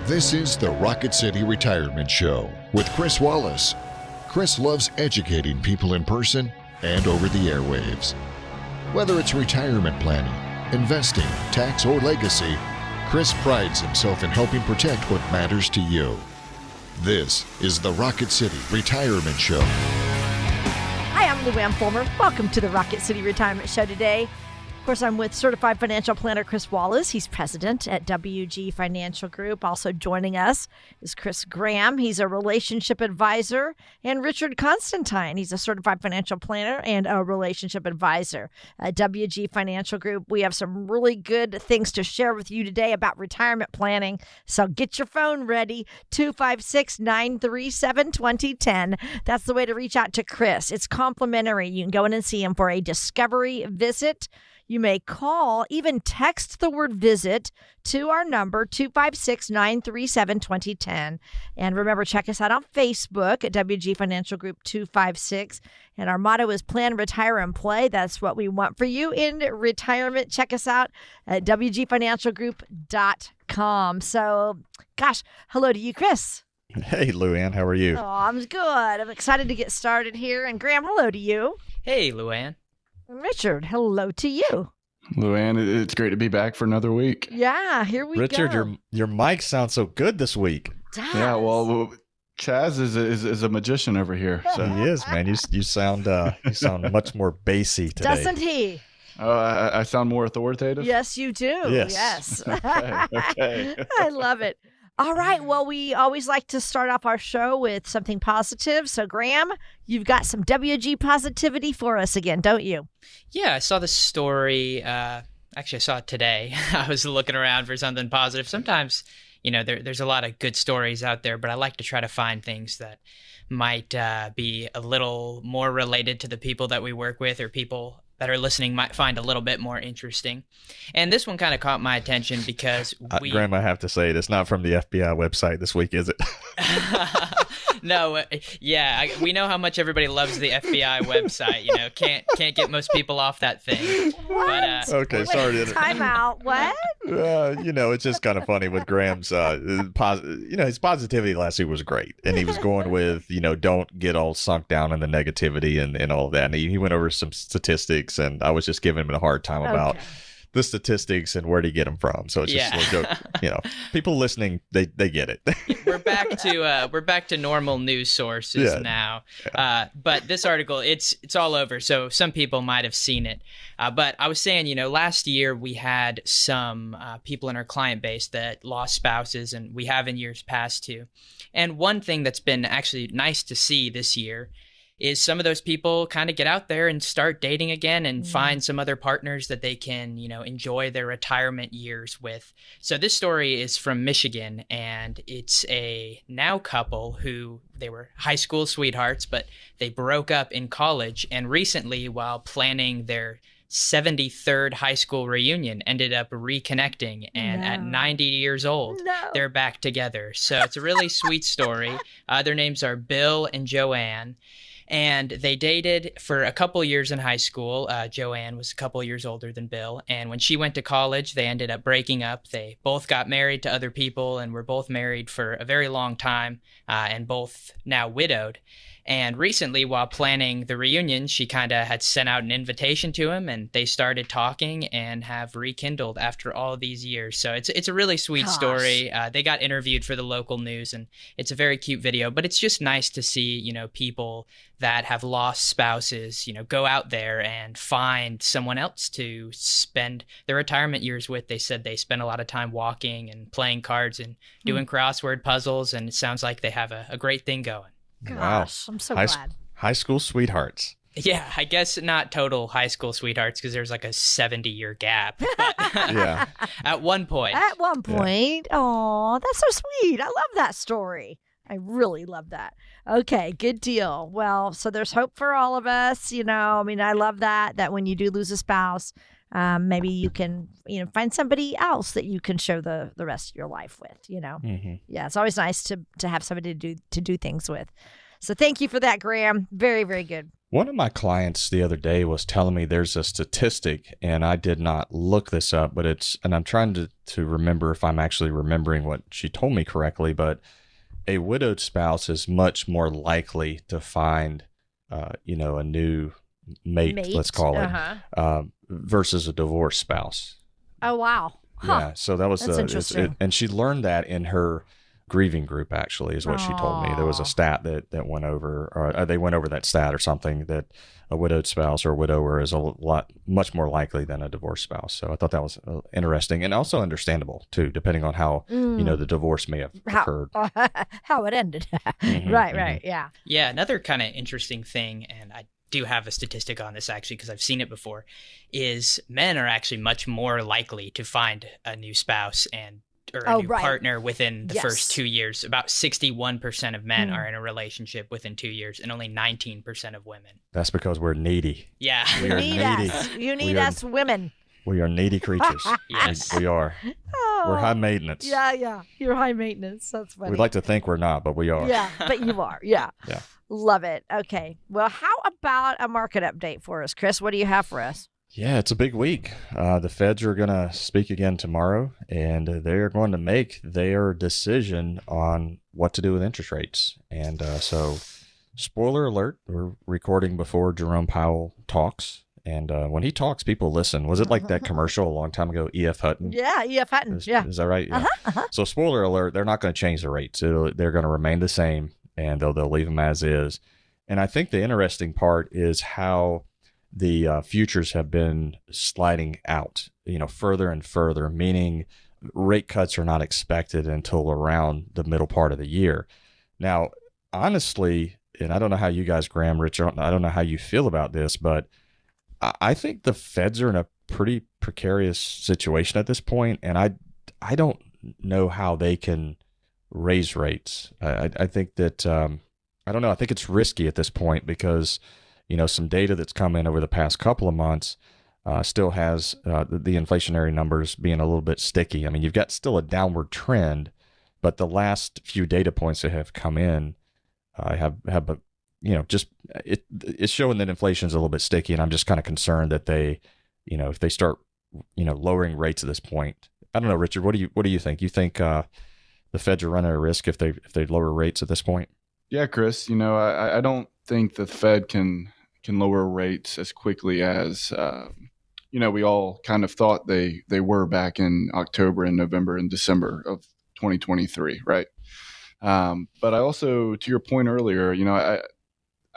This is the Rocket City Retirement Show with Cris Wallace. Cris loves educating people in person and over the airwaves. Whether it's retirement planning, investing, tax, or legacy, Cris prides himself in helping protect what matters to you. This is the Rocket City Retirement Show. Hi, I'm Lou Ann Fulmer. Welcome to the Rocket City Retirement Show today. Of course, I'm with Certified Financial Planner Cris Wallace. He's president at WG Financial Group. Also joining us is Chris Graham. He's a relationship advisor. And Richard Constantine. He's a certified financial planner and a relationship advisor at WG Financial Group. We have some really good things to share with you today about retirement planning. So get your phone ready. 256-937-2010. That's the way to reach out to Chris. It's complimentary. You can go in and see him for a discovery visit. You may call, even text the word visit to our number, 256-937-2010. And remember, check us out on Facebook at WG Financial Group 256. And our motto is plan, retire, and play. That's what we want for you in retirement. Check us out at WGFinancialGroup.com. So, gosh, hello to you, Chris. Hey, Lou Ann, how are you? Oh, I'm good. I'm excited to get started here. And Graham, hello to you. Hey, Lou Ann. Richard, hello to you. Lou Ann, it's great to be back for another week. Yeah, here we Richard, go. your mic sounds so good this week. Yeah, well, Chaz is a magician over here. So He is, man. You sound much more bassy today. Doesn't he? I sound more authoritative? Yes, you do. Yes. Okay. I love it. All right. Well, we always like to start off our show with something positive. So, Graham, you've got some WG positivity for us again, don't you? Yeah, I saw this story. Actually, I saw it today. I was looking around for something positive. Sometimes, there's a lot of good stories out there, but I like to try to find things that might be a little more related to the people that we work with, or people that are listening might find a little bit more interesting. And this one kind of caught my attention because Graham, I have to say, it's not from the FBI website this week, is it? No, we know how much everybody loves the FBI website. Can't get most people off that thing. What? But, okay, sorry to interrupt. Time out. What? It's just kind of funny with Graham's, his positivity last week was great. And he was going with, don't get all sunk down in the negativity and all of that. And he went over some statistics, and I was just giving him a hard time about the statistics and where to get them from. So it's just a little joke. People listening, they get it. We're back to normal news sources now. Yeah. But this article, it's all over. So some people might have seen it. But I was saying, last year we had some people in our client base that lost spouses, and we have in years past too. And one thing that's been actually nice to see this year is some of those people kind of get out there and start dating again and find some other partners that they can, enjoy their retirement years with. So this story is from Michigan, and it's a now couple who, they were high school sweethearts, but they broke up in college, and recently, while planning their 73rd high school reunion, ended up reconnecting, and at 90 years old, they're back together. So it's a really sweet story. Their names are Bill and Joanne. And they dated for a couple years in high school. Joanne was a couple years older than Bill. And when she went to college, they ended up breaking up. They both got married to other people and were both married for a very long time, and both now widowed. And recently, while planning the reunion, she kind of had sent out an invitation to him, and they started talking and have rekindled after all these years. So it's a really sweet story. They got interviewed for the local news, and it's a very cute video. But it's just nice to see, people that have lost spouses, go out there and find someone else to spend their retirement years with. They said they spend a lot of time walking and playing cards and doing crossword puzzles, and it sounds like they have a great thing going. Gosh, Wow. I'm so glad. High school sweethearts. Yeah, I guess not total high school sweethearts, because there's like a 70-year gap. But Yeah. At one point. Oh, that's so sweet. I love that story. I really love that. Okay, good deal. Well, so there's hope for all of us. I love that when you do lose a spouse, maybe you can, find somebody else that you can share the rest of your life with, Mm-hmm. Yeah, it's always nice to have somebody to do things with. So thank you for that, Graham. Very, very good. One of my clients the other day was telling me there's a statistic, and I did not look this up, but and I'm trying to remember if I'm actually remembering what she told me correctly, but a widowed spouse is much more likely to find, a new mate, let's call it, versus a divorced spouse. Oh, wow. Huh. Yeah. So that's interesting. And she learned that in her grieving group, actually, is what she told me. There was a stat that went over, or they went over that stat or something, that a widowed spouse or a widower is much more likely than a divorced spouse. So I thought that was interesting and also understandable too, depending on how, the divorce may have occurred. How it ended. Right. Yeah. Yeah. Another kind of interesting thing, and I do have a statistic on this actually because I've seen it before, is men are actually much more likely to find a new spouse or a new partner within the first 2 years. About 61% of men are in a relationship within 2 years, and only 19% of women. That's because we're needy. Yeah. We are needy. You need us women. We are needy creatures. Yes. We are. Oh. We're high maintenance. Yeah. You're high maintenance. That's funny. We'd like to think we're not, but we are. Yeah, but you are. Yeah. Yeah. Love it. Okay. Well, how about a market update for us, Chris? What do you have for us? Yeah, it's a big week. The feds are going to speak again tomorrow, and they're going to make their decision on what to do with interest rates. And so, spoiler alert, we're recording before Jerome Powell talks. And when he talks, people listen. Was it like that commercial a long time ago, E.F. Hutton? Yeah, E.F. Hutton. Is that right? Yeah. So, spoiler alert, they're not going to change the rates. They're going to remain the same, and they'll leave them as is. And I think the interesting part is how the futures have been sliding out, further and further, meaning rate cuts are not expected until around the middle part of the year. Now, honestly, and I don't know how you guys, Graham, Rich, I don't know how you feel about this, but I think the feds are in a pretty precarious situation at this point, and I don't know how they can raise rates. I think that, I don't know, I think it's risky at this point because some data that's come in over the past couple of months still has the inflationary numbers being a little bit sticky. I mean, you've got still a downward trend, but the last few data points that have come in have just it's showing that inflation is a little bit sticky, and I'm just kind of concerned that they, if they start, lowering rates at this point. I don't know, Richard. What do you think? You think the feds are running a risk if they lower rates at this point? Yeah, Chris. I don't think the Fed can lower rates as quickly as we all kind of thought they were back in October and November and December of 2023, right? But I also, to your point earlier,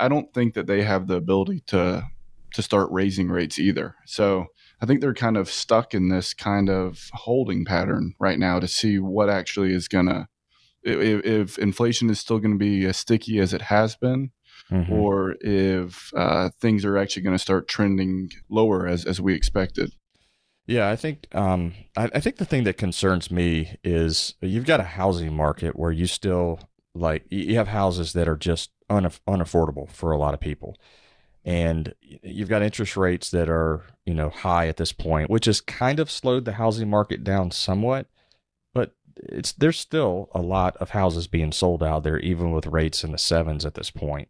I don't think that they have the ability to start raising rates either. So I think they're kind of stuck in this kind of holding pattern right now to see what actually is gonna, if inflation is still going to be as sticky as it has been, or if things are actually going to start trending lower as we expected. Yeah, I think I think the thing that concerns me is you've got a housing market where you still you have houses that are just unaffordable for a lot of people, and you've got interest rates that are high at this point, which has kind of slowed the housing market down somewhat. But there's still a lot of houses being sold out there, even with rates in the 7s at this point.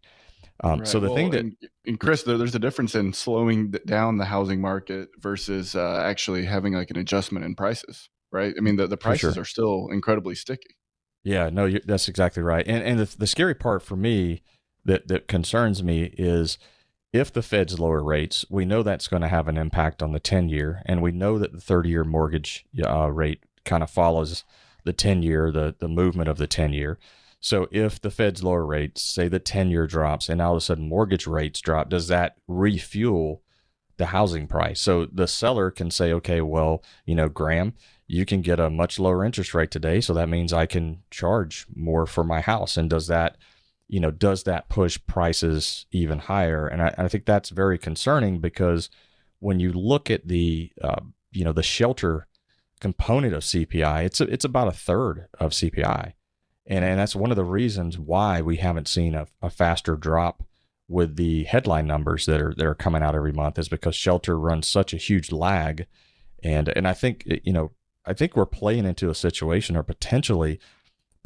Right. So the thing that, and Chris, there's a difference in slowing down the housing market versus actually having like an adjustment in prices, right? I mean, the prices are still incredibly sticky. Yeah, no, that's exactly right. And the scary part for me that concerns me is if the Feds lower rates, we know that's going to have an impact on the 10-year, and we know that the 30-year mortgage rate kind of follows the 10-year, the movement of the 10-year. So if the Feds lower rates, say the 10-year drops, and all of a sudden mortgage rates drop, does that refuel the housing price? So the seller can say, okay, well, Graham, you can get a much lower interest rate today, so that means I can charge more for my house. And does that push prices even higher? And I think that's very concerning, because when you look at the shelter component of CPI, it's about a third of CPI. And that's one of the reasons why we haven't seen a faster drop with the headline numbers that are coming out every month, is because shelter runs such a huge lag. And I think, I think we're playing into a situation, or potentially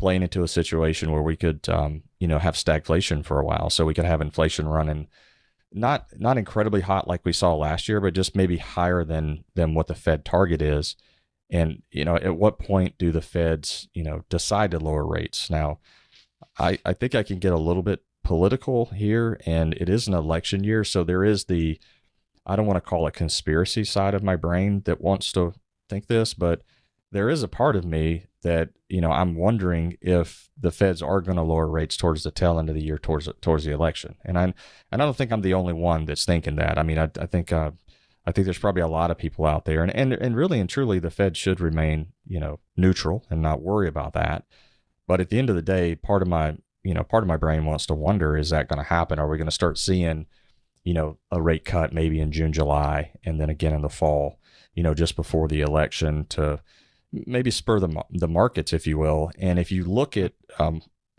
playing into a situation where we could, have stagflation for a while. So we could have inflation running not incredibly hot like we saw last year, but just maybe higher than what the Fed target is. And, at what point do the Feds, decide to lower rates? Now, I think I can get a little bit political here, and it is an election year. So there is I don't want to call it conspiracy side of my brain that wants to think this, but there is a part of me that, I'm wondering if the Feds are going to lower rates towards the tail end of the year, towards the election. And I don't think I'm the only one that's thinking that. I mean, I think there's probably a lot of people out there, and really and truly, the Fed should remain, neutral and not worry about that. But at the end of the day, part of my brain wants to wonder, is that going to happen? Are we going to start seeing, a rate cut maybe in June, July, and then again in the fall, just before the election, to maybe spur the markets, if you will. And if you look at,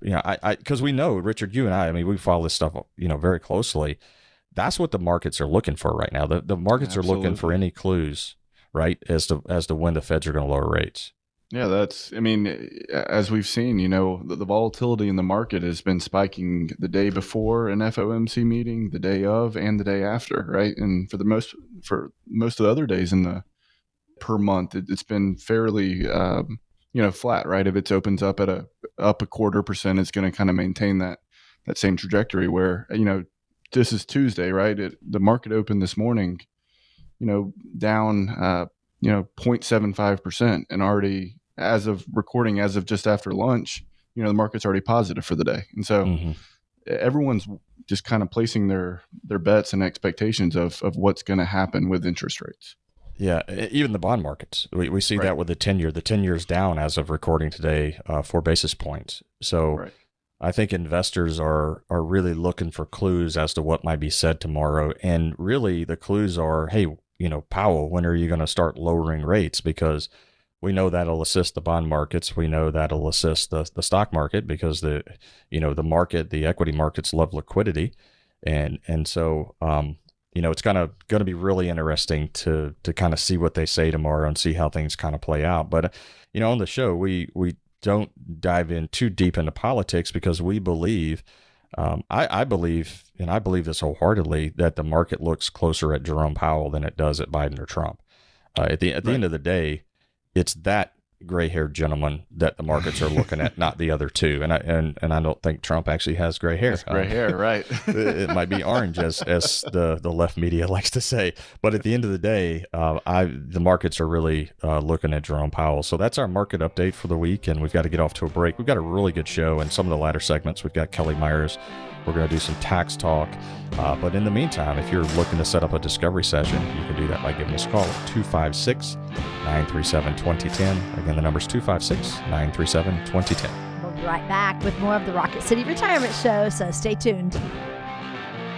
because we know, Richard, you and I mean, we follow this stuff, very closely. That's what the markets are looking for right now. The markets are looking for any clues, right, as to when the Feds are going to lower rates. Yeah, as we've seen, the volatility in the market has been spiking the day before an FOMC meeting, the day of, and the day after, right? And for most of the other days per month, it's been fairly, flat, right? If it opens up up 0.25%, it's going to kind of maintain that same trajectory. Where this is Tuesday, right? The market opened this morning, down 0.75%, and already, as of recording, as of just after lunch, the market's already positive for the day. And so everyone's just kind of placing their bets and expectations of what's going to happen with interest rates. Yeah, even the bond markets. We see that with the 10-year. The 10-year's down as of recording today, 4 basis points. So I think investors are really looking for clues as to what might be said tomorrow. And really the clues are, hey, Powell, when are you going to start lowering rates? Because we know that'll assist the bond markets. We know that'll assist the stock market, because the equity markets love liquidity. And so, it's kind of going to be really interesting to kind of see what they say tomorrow and see how things kind of play out. But, on the show, we don't dive in too deep into politics, because we believe, I believe, and I believe this wholeheartedly, that the market looks closer at Jerome Powell than it does at Biden or Trump. At the end of the day, it's that gray-haired gentleman that the markets are looking at, not the other two. And I don't think Trump actually has gray hair. That's gray hair, right? It might be orange, as the left media likes to say. But at the end of the day, the markets are really looking at Jerome Powell. So that's our market update for the week, and we've got to get off to a break. We've got a really good show, and some of the latter segments, we've got Kelly Myers. We're going to do some tax talk. But in the meantime, if you're looking to set up a discovery session, you can do that by giving us a call at 256-937-2010. Again, the number's 256-937-2010. We'll be right back with more of the Rocket City Retirement Show, so stay tuned.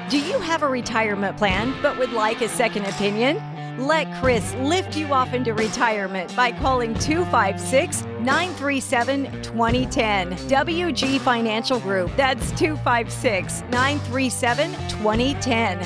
Do you have a retirement plan but would like a second opinion? Let Cris lift you off into retirement by calling 256-937-2010. WG Financial Group. That's 256-937-2010.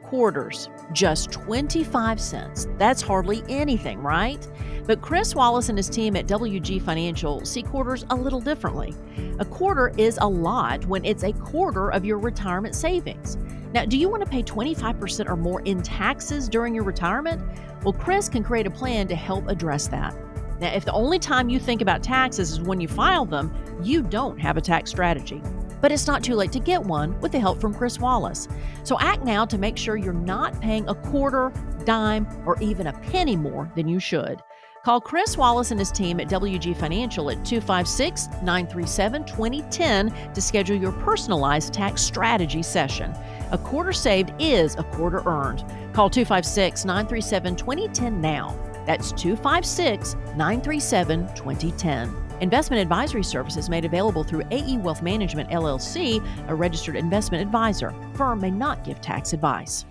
Quarters, just 25 cents. That's hardly anything, right? But Cris Wallace and his team at WG Financial see quarters a little differently. A quarter is a lot when it's a quarter of your retirement savings. Now, do you want to pay 25% or more in taxes during your retirement? Well, Cris can create a plan to help address that. Now, if the only time you think about taxes is when you file them, you don't have a tax strategy. But it's not too late to get one with the help from Cris Wallace. So act now to make sure you're not paying a quarter, dime, or even a penny more than you should. Call Cris Wallace and his team at WG Financial at 256-937-2010 to schedule your personalized tax strategy session. A quarter saved is a quarter earned. Call 256-937-2010 now. That's 256-937-2010. Investment advisory services made available through AE Wealth Management, LLC, a registered investment advisor. Firm may not give tax advice.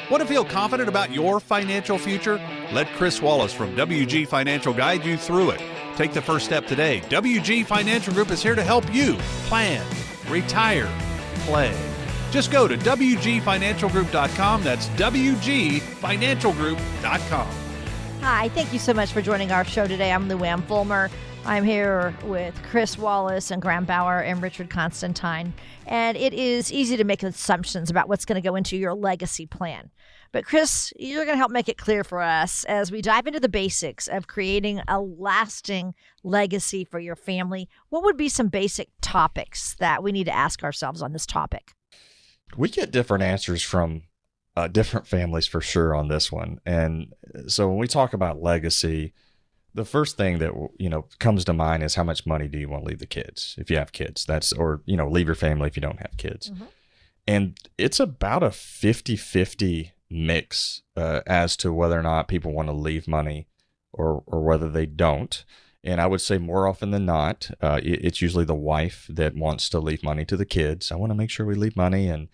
Want to feel confident about your financial future? Let Cris Wallace from WG Financial guide you through it. Take the first step today. WG Financial Group is here to help you plan, retire, play. Just go to WGFinancialGroup.com. That's WGFinancialGroup.com. Hi, thank you so much for joining our show today. I'm Lou Ann Fulmer. I'm here with Cris Wallace and Graham Bauer and Richard Constantine. And it is easy to make assumptions about what's going to go into your legacy plan. But Cris, you're going to help make it clear for us as we dive into the basics of creating a lasting legacy for your family. What would be some basic topics that we need to ask ourselves on this topic? We get different answers from different families for sure on this one. And so when we talk about legacy, the first thing that, comes to mind is how much money do you want to leave the kids if you have kids? Or leave your family if you don't have kids. Mm-hmm. And it's about a 50-50 mix as to whether or not people want to leave money or whether they don't. And I would say more often than not, it's usually the wife that wants to leave money to the kids. I want to make sure we leave money. And,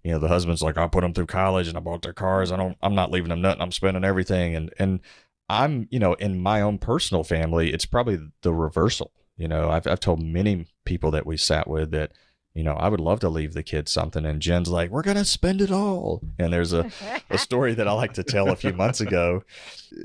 the husband's like, I put them through college and I bought their cars. I'm not leaving them nothing. I'm spending everything. And I'm, in my own personal family, it's probably the reversal. I've told many people that we sat with that, I would love to leave the kids something. And Jen's like, we're going to spend it all. And there's a story that I like to tell a few months ago.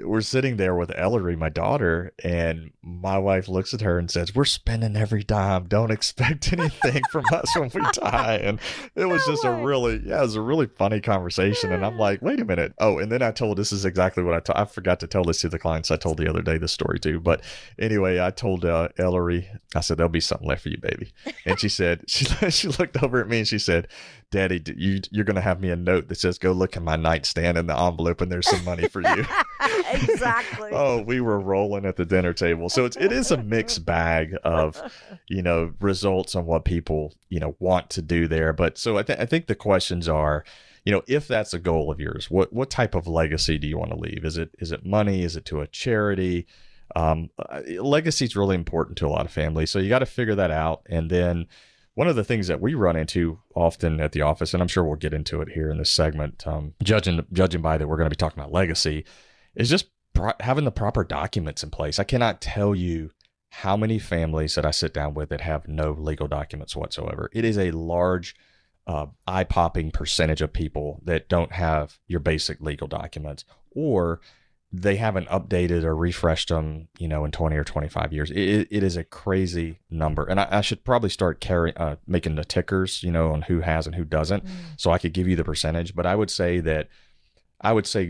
We're sitting there with Ellery, my daughter, and my wife looks at her and says, we're spending every dime. Don't expect anything from us when we die. And it was just it was a really funny conversation. And I'm like, wait a minute. Oh, and then I told, this is exactly what I forgot to tell this to the clients I told the other day, this story too. But anyway, I told Ellery, I said, there'll be something left for you, baby. And she said, she looked over at me and she said, Daddy, you're going to have me a note that says, go look at my nightstand in the envelope and there's some money for you. Exactly. Oh, we were rolling at the dinner table. So it is a mixed bag of, results on what people, want to do there. But so I think the questions are, if that's a goal of yours, what type of legacy do you want to leave? Is it money? Is it to a charity? Legacy is really important to a lot of families. So you got to figure that out. And then one of the things that we run into often at the office, and I'm sure we'll get into it here in this segment, judging by that we're going to be talking about legacy, is just having the proper documents in place. I cannot tell you how many families that I sit down with that have no legal documents whatsoever. It is a large, eye-popping percentage of people that don't have your basic legal documents, or they haven't updated or refreshed them, in 20 or 25 years. It is a crazy number. And I should probably start making the tickers, on who has and who doesn't, so I could give you the percentage. But I would say,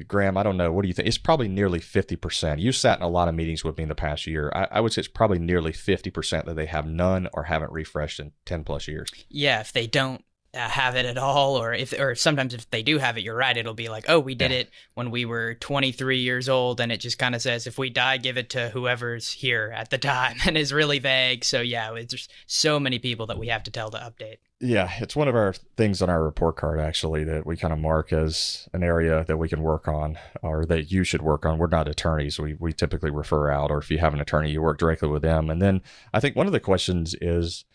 Graham, I don't know. What do you think? It's probably nearly 50%. You sat in a lot of meetings with me in the past year. I would say it's probably nearly 50% that they have none or haven't refreshed in 10 plus years. Yeah, if they don't have it at all, or sometimes if they do have it, you're right, it'll be like, oh, we did it when we were 23 years old, and it just kind of says, if we die, give it to whoever's here at the time, and is really vague. So yeah, it's just so many people that we have to tell to update. Yeah, it's one of our things on our report card, actually, that we kind of mark as an area that we can work on, or that you should work on. We're not attorneys. We typically refer out, or if you have an attorney, you work directly with them. And then I think one of the questions is,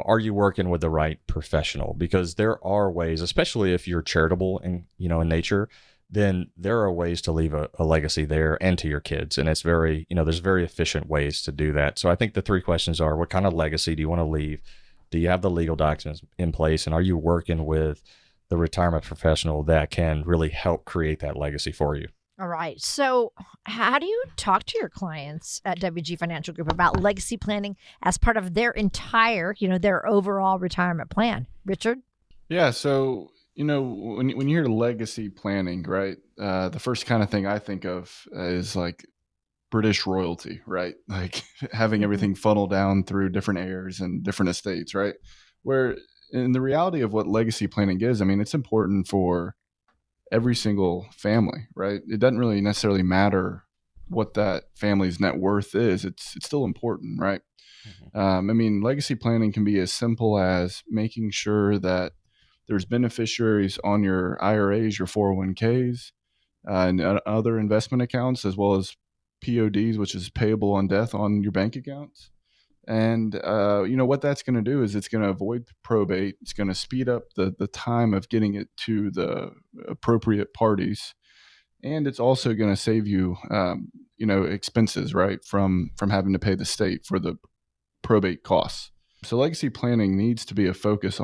are you working with the right professional? Because there are ways, especially if you're charitable in nature, then there are ways to leave a legacy there and to your kids. And it's very, there's very efficient ways to do that. So I think the three questions are, what kind of legacy do you want to leave? Do you have the legal documents in place? And are you working with the retirement professional that can really help create that legacy for you? All right. So how do you talk to your clients at WG Financial Group about legacy planning as part of their entire, their overall retirement plan? Richard? Yeah. So, when you hear legacy planning, right, the first kind of thing I think of is like British royalty, right? Like having everything funnel down through different heirs and different estates, right? Where in the reality of what legacy planning is, it's important for every single family, right? It doesn't really necessarily matter what that family's net worth is. It's still important, right? Mm-hmm. Legacy planning can be as simple as making sure that there's beneficiaries on your IRAs, your 401ks, and other investment accounts, as well as PODs, which is payable on death, on your bank accounts. And, what that's going to do is it's going to avoid probate. It's going to speed up the time of getting it to the appropriate parties. And it's also going to save you, expenses, right, from having to pay the state for the probate costs. So legacy planning needs to be a focus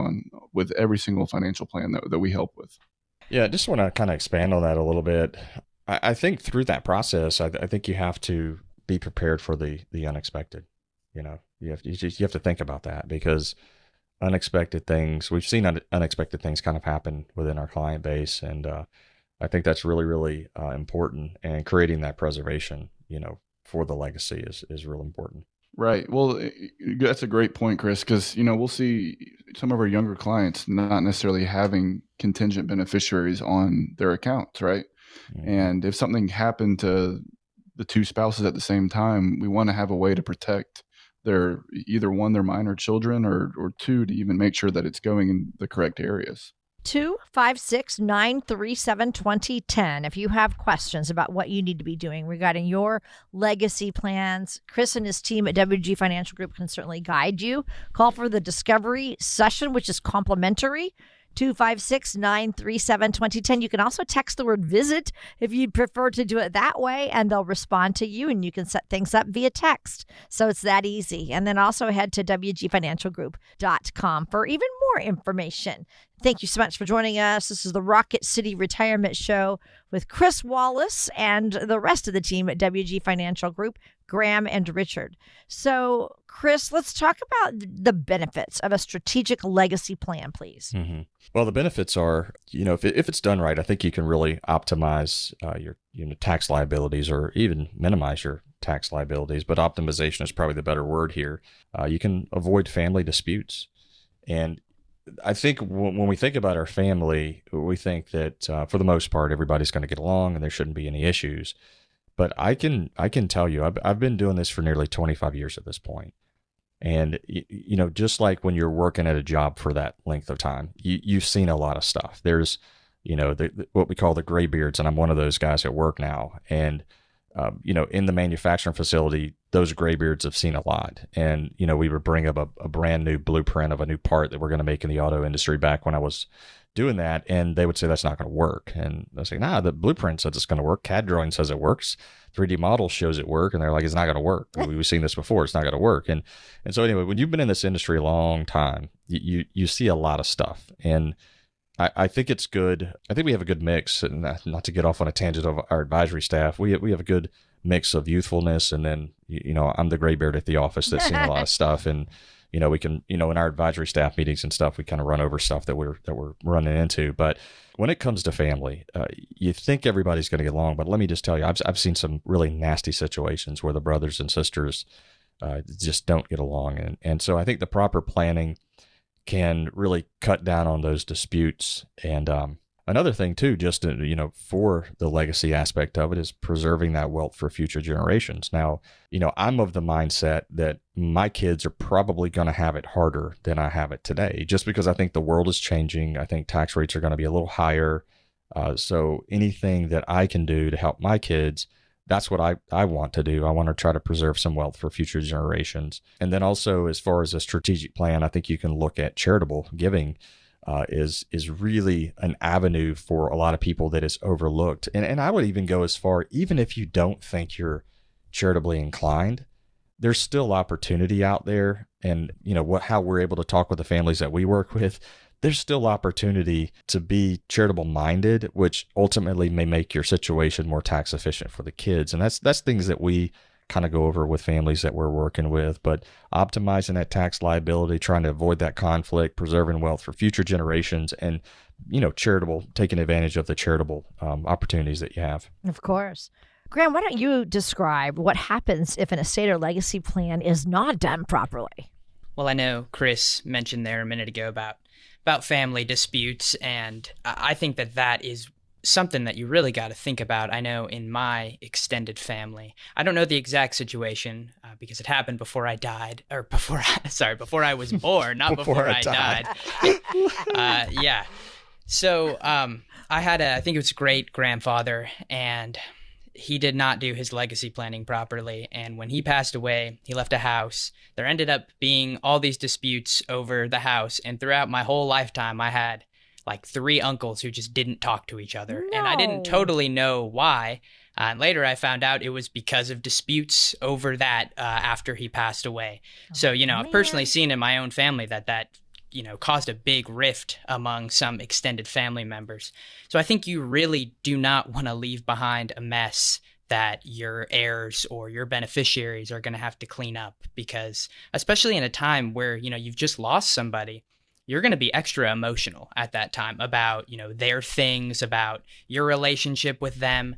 with every single financial plan that we help with. Yeah, I just want to kind of expand on that a little bit. I think through that process, I think you have to be prepared for the unexpected. You have to think about that, because unexpected things, we've seen unexpected things kind of happen within our client base. And I think that's really, really important. And creating that preservation, for the legacy is real important. Right. Well, that's a great point, Chris, because, we'll see some of our younger clients not necessarily having contingent beneficiaries on their accounts, right? Mm-hmm. And if something happened to the two spouses at the same time, we want to have a way to protect their their minor children, or two, to even make sure that it's going in the correct areas. 256-937-2010. If you have questions about what you need to be doing regarding your legacy plans, Chris and his team at WG Financial Group can certainly guide you. Call for the discovery session, which is complimentary. 256-937-2010. You can also text the word visit if you'd prefer to do it that way, and they'll respond to you, and you can set things up via text. So it's that easy. And then also head to wgfinancialgroup.com for even more information. Thank you so much for joining us. This is the Rocket City Retirement Show with Cris Wallace and the rest of the team at WG Financial Group, Graham and Richard. So, Chris, let's talk about the benefits of a strategic legacy plan, please. Mm-hmm. Well, the benefits are, if it's done right, I think you can really optimize your tax liabilities, or even minimize your tax liabilities. But optimization is probably the better word here. You can avoid family disputes. And I think when we think about our family, we think that for the most part, everybody's going to get along and there shouldn't be any issues. But I can tell you, I've been doing this for nearly 25 years at this point. And, just like when you're working at a job for that length of time, you've seen a lot of stuff. There's, what we call the gray beards, and I'm one of those guys at work now. And, in the manufacturing facility, those graybeards have seen a lot. And, we would bring up a brand new blueprint of a new part that we're going to make in the auto industry back when I was doing that. And they would say, that's not going to work. And I say, nah, the blueprint says it's going to work. CAD drawing says it works. 3D model shows it work. And they're like, it's not going to work. We've seen this before. It's not going to work. And so anyway, when you've been in this industry a long time, you see a lot of stuff. And I think it's good. I think we have a good mix, and not to get off on a tangent of our advisory staff. We have a good mix of youthfulness, and then, I'm the gray beard at the office that's seen a lot of stuff. And, we can, in our advisory staff meetings and stuff, we kind of run over stuff that we're running into. But when it comes to family, you think everybody's going to get along. But let me just tell you, I've seen some really nasty situations where the brothers and sisters just don't get along. And so I think the proper planning can really cut down on those disputes. And another thing too, just for the legacy aspect of it, is preserving that wealth for future generations. Now, I'm of the mindset that my kids are probably going to have it harder than I have it today, just because I think the world is changing. I think tax rates are going to be a little higher. So anything that I can do to help my kids, that's what I want to do. I want to try to preserve some wealth for future generations. And then also, as far as a strategic plan, I think you can look at charitable giving is really an avenue for a lot of people that is overlooked. And I would even go as far, even if you don't think you're charitably inclined, there's still opportunity out there. And how we're able to talk with the families that we work with, there's still opportunity to be charitable minded, which ultimately may make your situation more tax efficient for the kids. And that's things that we kind of go over with families that we're working with. But optimizing that tax liability, trying to avoid that conflict, preserving wealth for future generations, and taking advantage of the charitable opportunities that you have. Of course. Graham, why don't you describe what happens if an estate or legacy plan is not done properly? Well, I know Chris mentioned there a minute ago about family disputes, and I think that is something that you really got to think about. I know in my extended family, I don't know the exact situation because it happened before I died, or before I was born, not before I died. Yeah. So I had I think it was great grandfather, and he did not do his legacy planning properly. And when he passed away, he left a house. There ended up being all these disputes over the house. And throughout my whole lifetime, I had like 3 uncles who just didn't talk to each other. No. And I didn't totally know why. And later I found out it was because of disputes over that after he passed away. So, I've personally seen in my own family that caused a big rift among some extended family members. So I think you really do not want to leave behind a mess that your heirs or your beneficiaries are going to have to clean up, because especially in a time where, you've just lost somebody, you're going to be extra emotional at that time about, their things, about your relationship with them.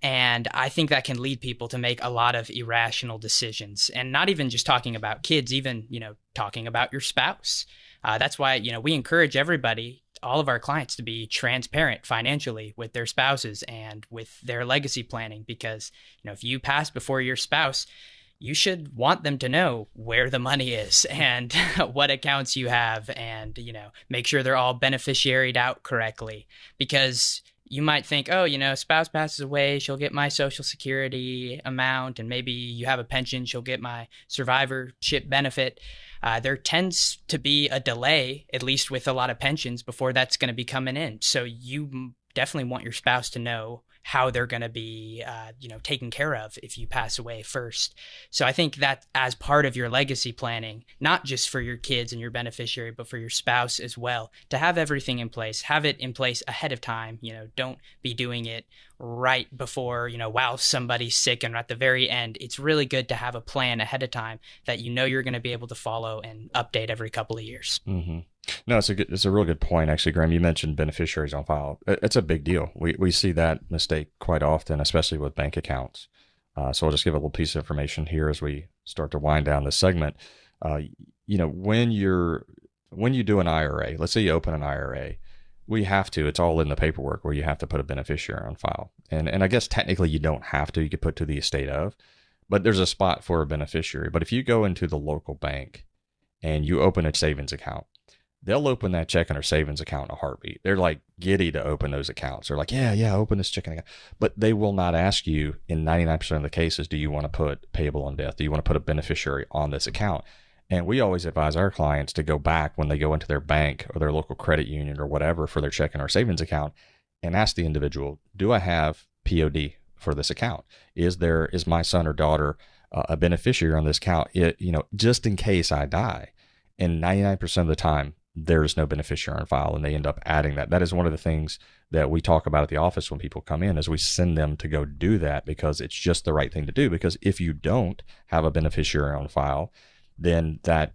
And I think that can lead people to make a lot of irrational decisions, and not even just talking about kids, even, talking about your spouse. That's why, we encourage everybody, all of our clients, to be transparent financially with their spouses and with their legacy planning, because, if you pass before your spouse, you should want them to know where the money is and what accounts you have, and, make sure they're all beneficiaried out correctly, because you might think, spouse passes away, she'll get my Social Security amount, and maybe you have a pension, she'll get my survivorship benefit. There tends to be a delay, at least with a lot of pensions, before that's going to be coming in. So you definitely want your spouse to know how they're going to be, taken care of if you pass away first. So I think that as part of your legacy planning, not just for your kids and your beneficiary, but for your spouse as well, to have everything in place, have it in place ahead of time. Don't be doing it right before, while somebody's sick and at the very end. It's really good to have a plan ahead of time that you're going to be able to follow and update every couple of years. Mm-hmm. No, it's a real good point, actually, Graham. You mentioned beneficiaries on file. It's a big deal. We see that mistake quite often, especially with bank accounts. So I'll just give a little piece of information here as we start to wind down this segment. When you do an IRA, let's say you open an IRA, it's all in the paperwork where you have to put a beneficiary on file. And I guess technically you don't have to, you could put to the estate of, but there's a spot for a beneficiary. But if you go into the local bank and you open a savings account, they'll open that checking or savings account in a heartbeat. They're like giddy to open those accounts. They're like, yeah, open this checking account. But they will not ask you, in 99% of the cases, do you want to put payable on death? Do you want to put a beneficiary on this account? And we always advise our clients to go back when they go into their bank or their local credit union or whatever for their checking or savings account and ask the individual, do I have POD for this account? Is my son or daughter a beneficiary on this account? Just in case I die. And 99% of the time, there's no beneficiary on file, and they end up adding that. That is one of the things that we talk about at the office when people come in, is we send them to go do that, because it's just the right thing to do. Because if you don't have a beneficiary on file, then that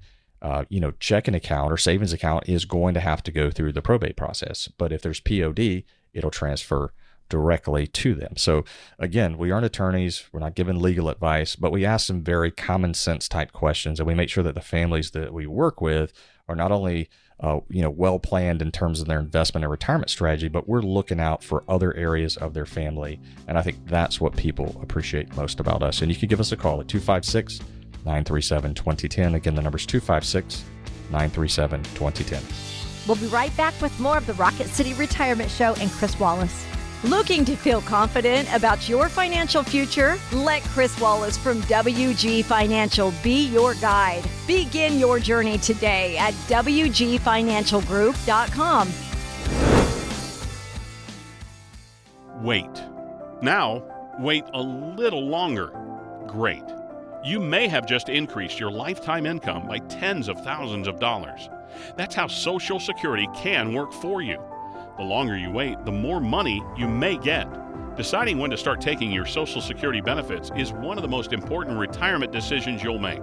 checking account or savings account is going to have to go through the probate process. But if there's POD, it'll transfer directly to them. So again, we aren't attorneys, we're not giving legal advice, but we ask some very common sense type questions, and we make sure that the families that we work with are not only well planned in terms of their investment and retirement strategy, but we're looking out for other areas of their family. And I think that's what people appreciate most about us. And you can give us a call at 256-937-2010. Again, the number's 256-937-2010. We'll be right back with more of the Rocket City Retirement Show and Cris Wallace. Looking to feel confident about your financial future? Let Cris Wallace from WG Financial be your guide. Begin your journey today at WGFinancialGroup.com. Wait. Now, wait a little longer. Great. You may have just increased your lifetime income by tens of thousands of dollars. That's how Social Security can work for you. The longer you wait, the more money you may get. Deciding when to start taking your Social Security benefits is one of the most important retirement decisions you'll make.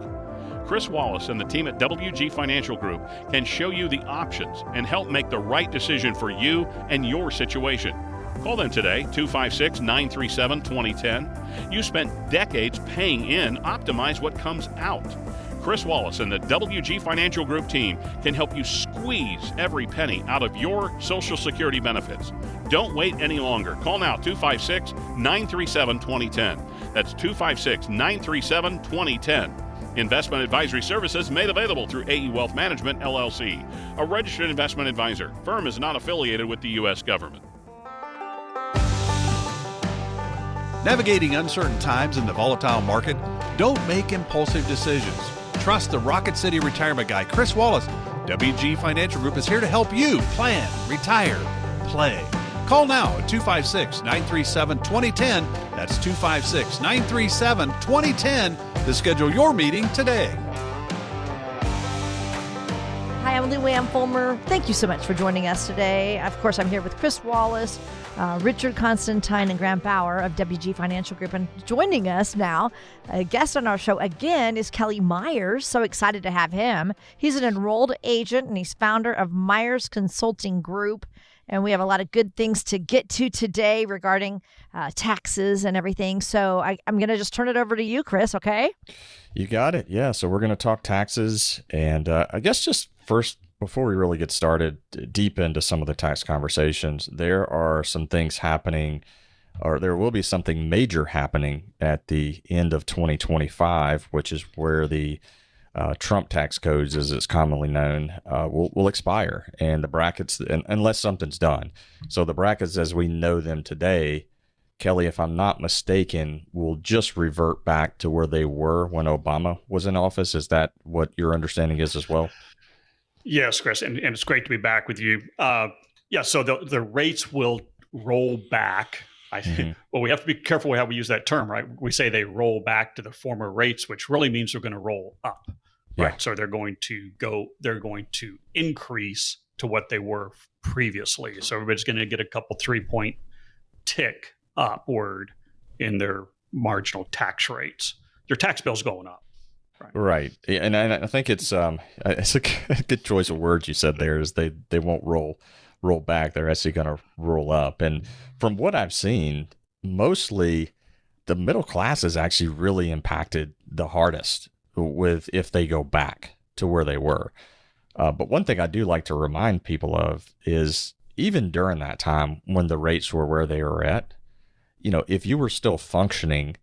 Cris Wallace and the team at WG Financial Group can show you the options and help make the right decision for you and your situation. Call them today, 256-937-2010. You spent decades paying in. Optimize what comes out. Cris Wallace and the WG Financial Group team can help you squeeze every penny out of your Social Security benefits. Don't wait any longer. Call now, 256-937-2010. That's 256-937-2010. Investment advisory services made available through AE Wealth Management, LLC, a registered investment advisor. Firm is not affiliated with the U.S. government. Navigating uncertain times in the volatile market? Don't make impulsive decisions. Trust the Rocket City retirement guy, Cris Wallace. WG Financial Group is here to help you plan, retire, play. Call now at 256-937-2010. That's 256-937-2010 to schedule your meeting today. Hi, I'm am Lou Ann Fulmer. Thank you so much for joining us today. Of course, I'm here with Cris Wallace, Richard Constantine, and Graham Bauer of WG Financial Group. And joining us now, a guest on our show again is Kelly Myers. So excited to have him. He's an enrolled agent and he's founder of Myers Consulting Group. And we have a lot of good things to get to today regarding taxes and everything. So I'm going to just turn it over to you, Cris, okay? You got it. Yeah. So we're going to talk taxes. And I guess just first, before we really get started deep into some of the tax conversations, there are some things happening, or there will be something major happening at the end of 2025, which is where the Trump tax codes, as it's commonly known, will expire, and the brackets, unless something's done. So the brackets as we know them today, Kelly, if I'm not mistaken, will just revert back to where they were when Obama was in office. Is that what your understanding is as well? Yes, Chris, and it's great to be back with you. So the rates will roll back. Well, we have to be careful how we use that term, right? We say they roll back to the former rates, which really means they're going to roll up, right? Yeah. So they're going to increase to what they were previously. So everybody's going to get a couple 3-point tick upward in their marginal tax rates. Your tax bill's going up. Right. And I think it's a good choice of words you said there, is they won't roll back. They're actually going to roll up. And from what I've seen, mostly the middle class is actually really impacted the hardest with if they go back to where they were. But one thing I do like to remind people of is even during that time when the rates were where they were at, if you were still functioning,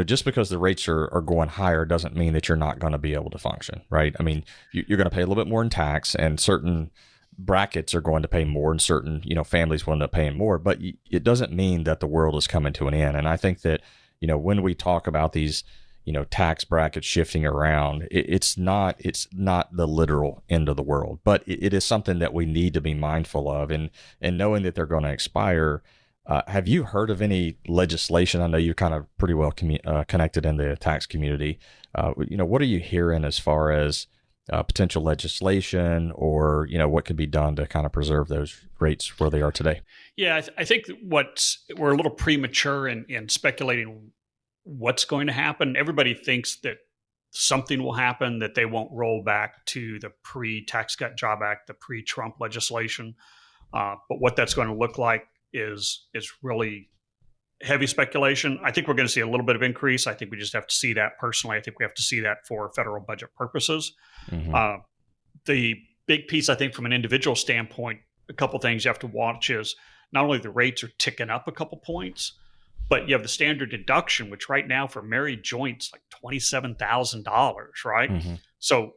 just because the rates are going higher doesn't mean that you're not going to be able to function, right? I mean, you're going to pay a little bit more in tax, and certain brackets are going to pay more, and certain, families will end up paying more, but it doesn't mean that the world is coming to an end. And I think that, when we talk about these, tax brackets shifting around, it's not the literal end of the world, but it is something that we need to be mindful of, and knowing that they're going to expire. Have you heard of any legislation? I know you're kind of pretty well connected in the tax community. What are you hearing as far as potential legislation, or what could be done to kind of preserve those rates where they are today? Yeah, I think we're a little premature in speculating what's going to happen. Everybody thinks that something will happen, that they won't roll back to the pre-Tax Cut Job Act, the pre-Trump legislation. But what that's going to look like is really heavy speculation. I think we're going to see a little bit of increase. I think we just have to see that personally. I think we have to see that for federal budget purposes. Mm-hmm. The big piece, I think, from an individual standpoint, a couple things you have to watch is not only the rates are ticking up a couple points, but you have the standard deduction, which right now for married joints, like $27,000, right? Mm-hmm. So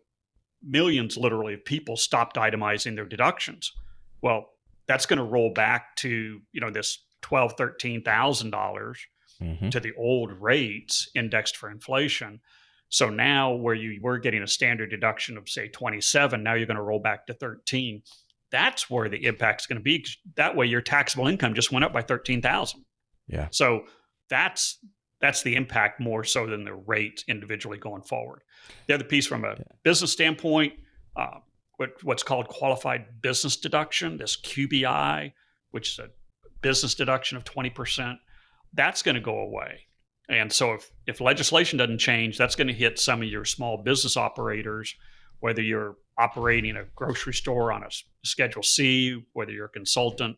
millions literally of people stopped itemizing their deductions. Well, that's going to roll back to, this $12,000, $13,000 mm-hmm. to the old rates indexed for inflation. So now where you were getting a standard deduction of say 27, now you're going to roll back to 13. That's where the impact's going to be. That way your taxable income just went up by 13,000. Yeah. So that's the impact more so than the rate individually going forward. The other piece from a business standpoint, what's called qualified business deduction, this QBI, which is a business deduction of 20%, that's going to go away. And so if legislation doesn't change, that's going to hit some of your small business operators, whether you're operating a grocery store on a Schedule C, whether you're a consultant,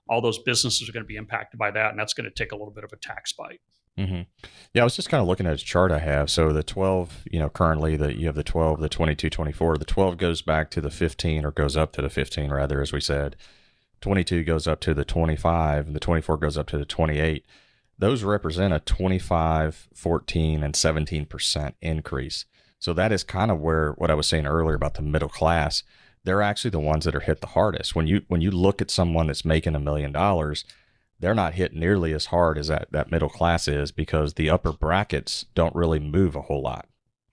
all those businesses are going to be impacted by that. And that's going to take a little bit of a tax bite. Mm-hmm. Yeah, I was just kind of looking at a chart I have. So the 12, currently you have the 12, the 22, 24. The 12 goes back to the 15, or goes up to the 15, rather, as we said. 22 goes up to the 25, and the 24 goes up to the 28. Those represent a 25, 14, and 17% increase. So that is kind of where what I was saying earlier about the middle class. They're actually the ones that are hit the hardest. When you look at someone that's making $1 million, they're not hit nearly as hard as that middle class is, because the upper brackets don't really move a whole lot.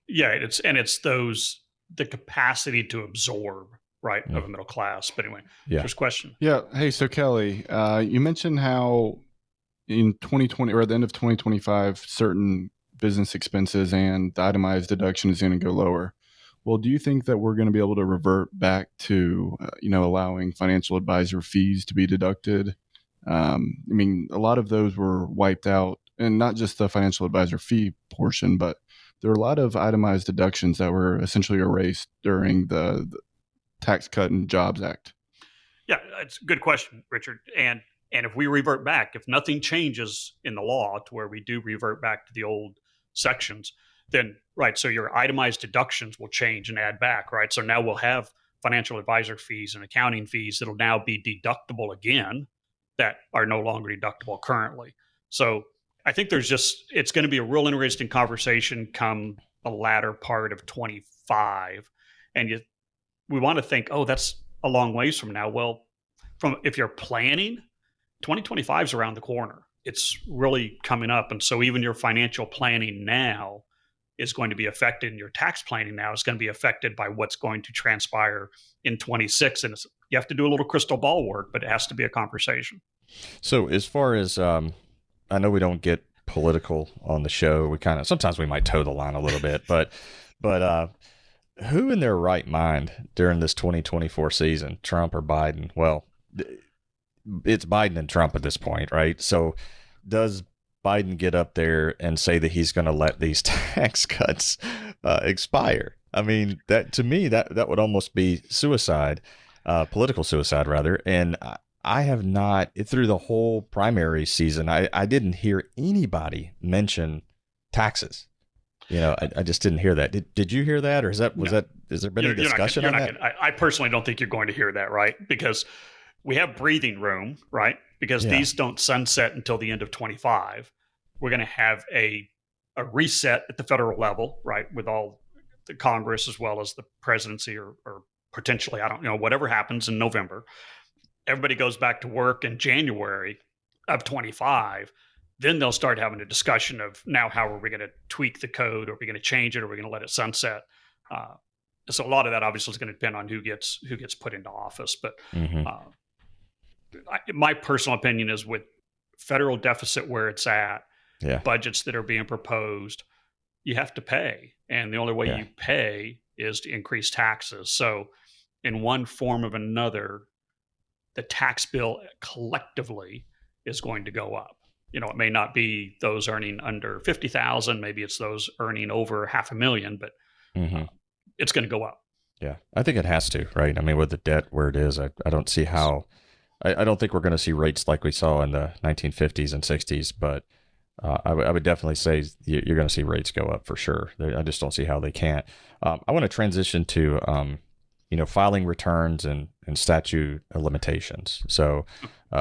Yeah, it's the capacity to absorb, right, of a middle class. But anyway, first question. Yeah. Hey, so Kelly, you mentioned how in 2020 or at the end of 2025, certain business expenses and the itemized deduction is going to go lower. Well, do you think that we're going to be able to revert back to, allowing financial advisor fees to be deducted? I mean, a lot of those were wiped out, and not just the financial advisor fee portion, but there were a lot of itemized deductions that were essentially erased during the Tax Cut and Jobs Act. Yeah, it's a good question, Richard. And if we revert back, if nothing changes in the law to where we do revert back to the old sections, then right, so your itemized deductions will change and add back, right? So now we'll have financial advisor fees and accounting fees that'll now be deductible again that are no longer deductible currently. So I think it's going to be a real interesting conversation come the latter part of 25. And we want to think, oh, that's a long ways from now. Well, if you're planning, 2025 is around the corner. It's really coming up. And so even your financial planning now is going to be affected, and your tax planning now is going to be affected by what's going to transpire in 26. And you have to do a little crystal ball work, but it has to be a conversation. So as far as, I know we don't get political on the show. We sometimes we might toe the line a little bit, but who in their right mind during this 2024 season, Trump or Biden? Well, it's Biden and Trump at this point, right? So does Biden get up there and say that he's going to let these tax cuts expire? I mean, that to me, that would almost be suicide, political suicide rather. And I have not, through the whole primary season, I didn't hear anybody mention taxes. I just didn't hear that. Did you hear that, or has there been a discussion on that? I personally don't think you're going to hear that, right? Because we have breathing room, right? Because these don't sunset until the end of 25. We're going to have a reset at the federal level, right? With all the Congress as well as the presidency or potentially, I don't know, whatever happens in November. Everybody goes back to work in January of 25. Then they'll start having a discussion of now, how are we going to tweak the code? Are we going to change it? Are we going to let it sunset? So a lot of that obviously is going to depend on who gets put into office. But my personal opinion is, with federal deficit where it's at, budgets that are being proposed, you have to pay. And the only way you pay is to increase taxes. So in one form or another, the tax bill collectively is going to go up. It may not be those earning under 50,000, maybe it's those earning over $500,000, but it's going to go up. Yeah, I think it has to, right? I mean, with the debt where it is, I don't see how. I don't think we're going to see rates like we saw in the 1950s and 60s, but I would definitely say you're going to see rates go up for sure. I just don't see how they can't. I want to transition to filing returns and statute of limitations. So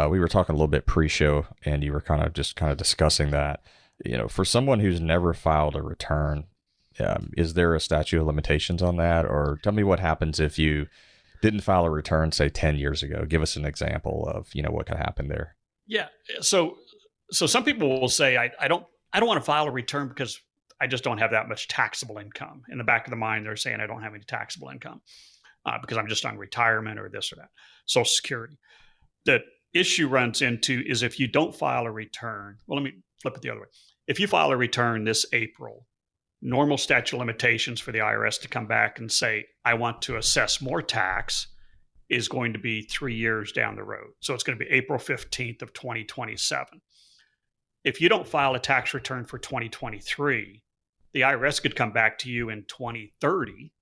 we were talking a little bit pre-show, and you were kind of discussing that. For someone who's never filed a return, is there a statute of limitations on that? Or tell me what happens if you didn't file a return, say 10 years ago. Give us an example of what could happen there. Yeah. So some people will say, I don't want to file a return because I just don't have that much taxable income. In the back of the mind, they're saying I don't have any taxable income because I'm just on retirement or this or that, Social Security. The issue runs into is if you don't file a return. Well, let me flip it the other way. If you file a return this April, normal statute of limitations for the IRS to come back and say, I want to assess more tax, is going to be 3 years down the road. So it's going to be April 15th of 2027. If you don't file a tax return for 2023, the IRS could come back to you in 2030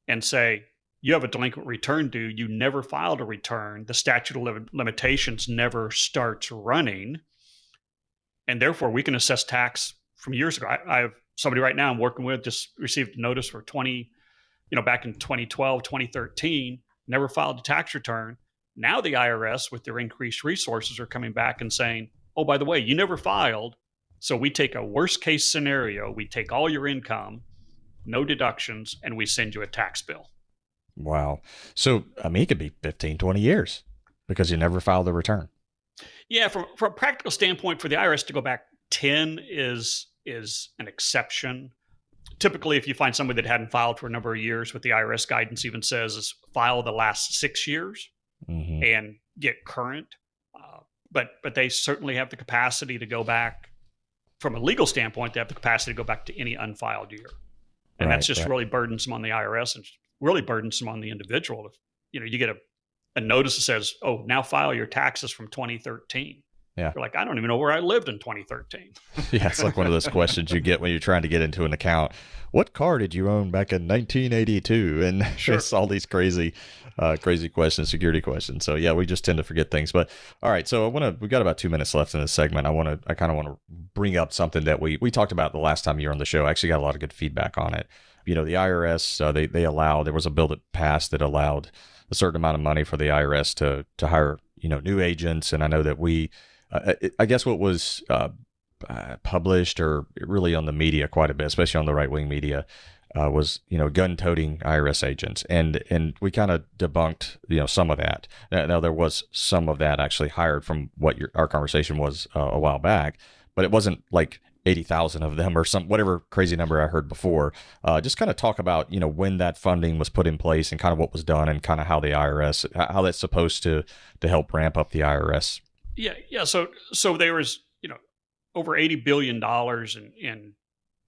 and say, you have a delinquent return due. You never filed a return. The statute of limitations never starts running. And therefore, we can assess tax from years ago. I have somebody right now I'm working with just received a notice for back in 2012, 2013, never filed a tax return. Now the IRS, with their increased resources, are coming back and saying, oh, by the way, you never filed. So we take a worst case scenario. We take all your income, no deductions, and we send you a tax bill. Wow. So, it could be 15, 20 years because you never filed a return. Yeah. From a practical standpoint, for the IRS to go back 10 is an exception. Typically, if you find somebody that hadn't filed for a number of years, what the IRS guidance even says is file the last 6 years and get current. But they certainly have the capacity to go back. From a legal standpoint, they have the capacity to go back to any unfiled year. And Right, that's just right. really burdensome on the IRS and really burdensome on the individual. If you get a notice that says, "Oh, now file your taxes from 2013." Yeah. You're like, I don't even know where I lived in 2013. Yeah, it's like one of those questions you get when you're trying to get into an account. What car did you own back in 1982? And Sure. it's all these crazy questions, security questions. So yeah, we just tend to forget things. But all right, so we got about 2 minutes left in this segment. I kind of want to bring up something that we talked about the last time you were on the show. I actually got a lot of good feedback on it. The IRS, there was a bill that passed that allowed a certain amount of money for the IRS to hire, new agents. And I know that I guess what was published or really on the media quite a bit, especially on the right-wing media, was gun-toting IRS agents, and we kind of debunked some of that. Now there was some of that actually hired from what our conversation was a while back, but it wasn't like 80,000 of them or whatever crazy number I heard before. Just kind of talk about when that funding was put in place and kind of what was done and kind of how the IRS, how that's supposed to help ramp up the IRS. Yeah. So there was, over $80 billion in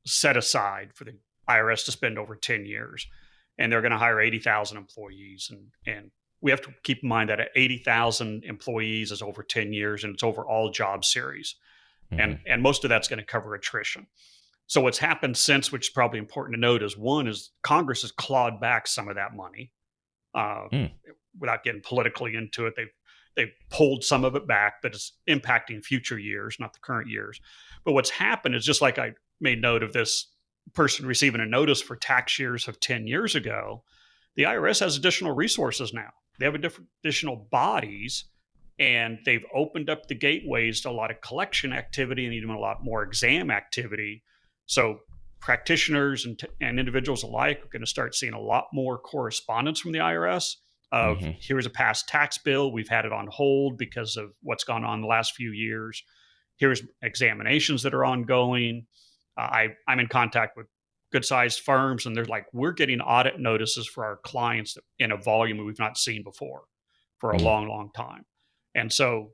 set aside for the IRS to spend over 10 years. And they're going to hire 80,000 employees. And we have to keep in mind that at 80,000 employees is over 10 years and it's over all job series. Mm-hmm. And most of that's going to cover attrition. So what's happened since, which is probably important to note, is Congress has clawed back some of that money. Without getting politically into it, they've pulled some of it back, but it's impacting future years, not the current years. But what's happened is, just like I made note of this person receiving a notice for tax years of 10 years ago, the IRS has additional resources now. They have additional bodies, and they've opened up the gateways to a lot of collection activity and even a lot more exam activity. So practitioners and individuals alike are going to start seeing a lot more correspondence from the IRS. Here's a past tax bill. We've had it on hold because of what's gone on the last few years. Here's examinations that are ongoing. I'm in contact with good-sized firms, and they're like, we're getting audit notices for our clients in a volume we've not seen before for a long, long time. And so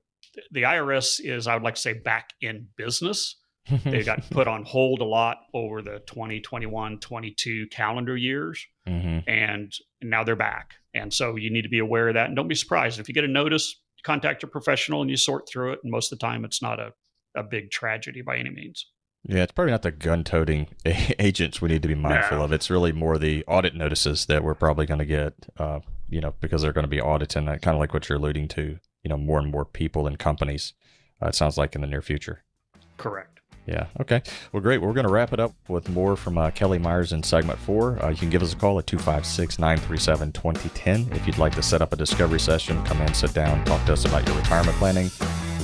the IRS is, I would like to say, back in business. They got put on hold a lot over the 2021, 22 calendar years, and now they're back. And so you need to be aware of that. And don't be surprised. If you get a notice, contact a professional and you sort through it. And most of the time, it's not a big tragedy by any means. Yeah, it's probably not the gun-toting agents we need to be mindful of. It's really more the audit notices that we're probably going to get, because they're going to be auditing, kind of like what you're alluding to, more and more people and companies, it sounds like, in the near future. Correct. Yeah. Okay. Well, great. We're going to wrap it up with more from Kelly Myers in segment 4. You can give us a call at 256-937-2010. If you'd like to set up a discovery session, come in, sit down, talk to us about your retirement planning.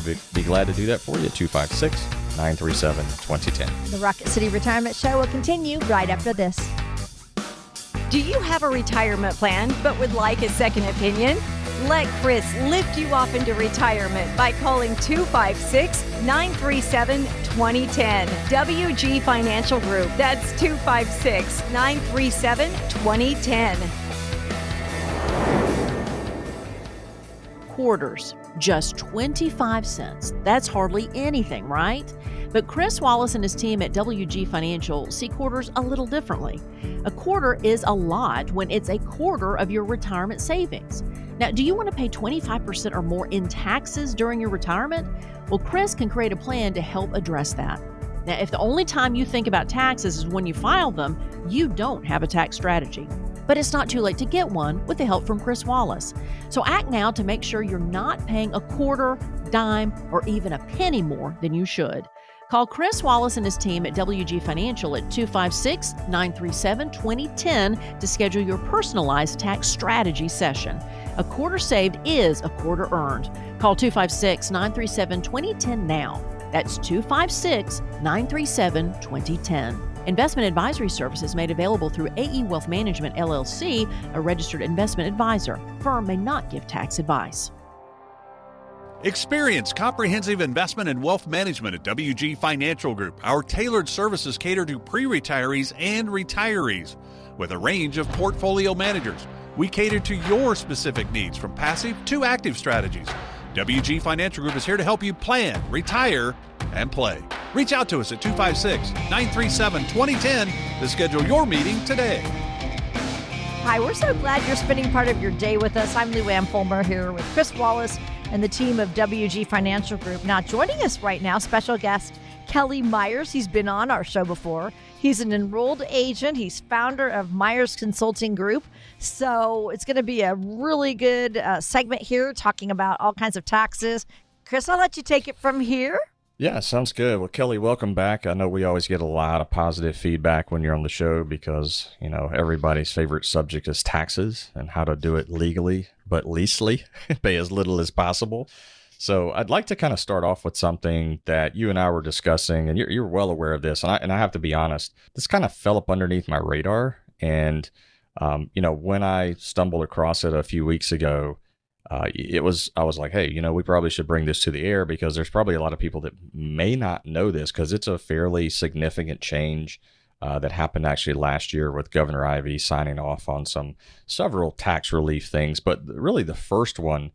We'd be glad to do that for you at 256-937-2010. The Rocket City Retirement Show will continue right after this. Do you have a retirement plan but would like a second opinion? Let Cris lift you off into retirement by calling 256-937-2010. WG Financial Group. That's 256-937-2010. Quarters, just 25 cents. That's hardly anything, right? But Cris Wallace and his team at WG Financial see quarters a little differently. A quarter is a lot when it's a quarter of your retirement savings. Now, do you want to pay 25% or more in taxes during your retirement? Well, Cris can create a plan to help address that. Now, if the only time you think about taxes is when you file them, you don't have a tax strategy. But it's not too late to get one with the help from Cris Wallace. So act now to make sure you're not paying a quarter, dime, or even a penny more than you should. Call Cris Wallace and his team at WG Financial at 256-937-2010 to schedule your personalized tax strategy session. A quarter saved is a quarter earned. Call 256-937-2010 now. That's 256-937-2010. Investment advisory services made available through AE Wealth Management, LLC, a registered investment advisor. Firm may not give tax advice. Experience comprehensive investment and wealth management at WG Financial Group. Our tailored services cater to pre-retirees and retirees. With a range of portfolio managers, we cater to your specific needs from passive to active strategies. WG Financial Group is here to help you plan, retire, and play. Reach out to us at 256-937-2010 to schedule your meeting today. Hi, we're so glad you're spending part of your day with us. I'm Lou Ann Fulmer here with Cris Wallace and the team of WG Financial Group. Now, joining us right now, special guest Kelly Myers. He's been on our show before. He's an enrolled agent. He's founder of Myers Consulting Group. So it's going to be a really good segment here talking about all kinds of taxes. Cris, I'll let you take it from here. Yeah, sounds good. Well, Kelly, welcome back. I know we always get a lot of positive feedback when you're on the show because, you know, everybody's favorite subject is taxes and how to do it legally, but leastly, pay as little as possible. So I'd like to kind of start off with something that you and I were discussing, and you're well aware of this. And I have to be honest, this kind of fell up underneath my radar. And, you know, when I stumbled across it a few weeks ago, I was like, hey, you know, we probably should bring this to the air because there's probably a lot of people that may not know this because it's a fairly significant change that happened actually last year with Governor Ivey signing off on several tax relief things. But really the first one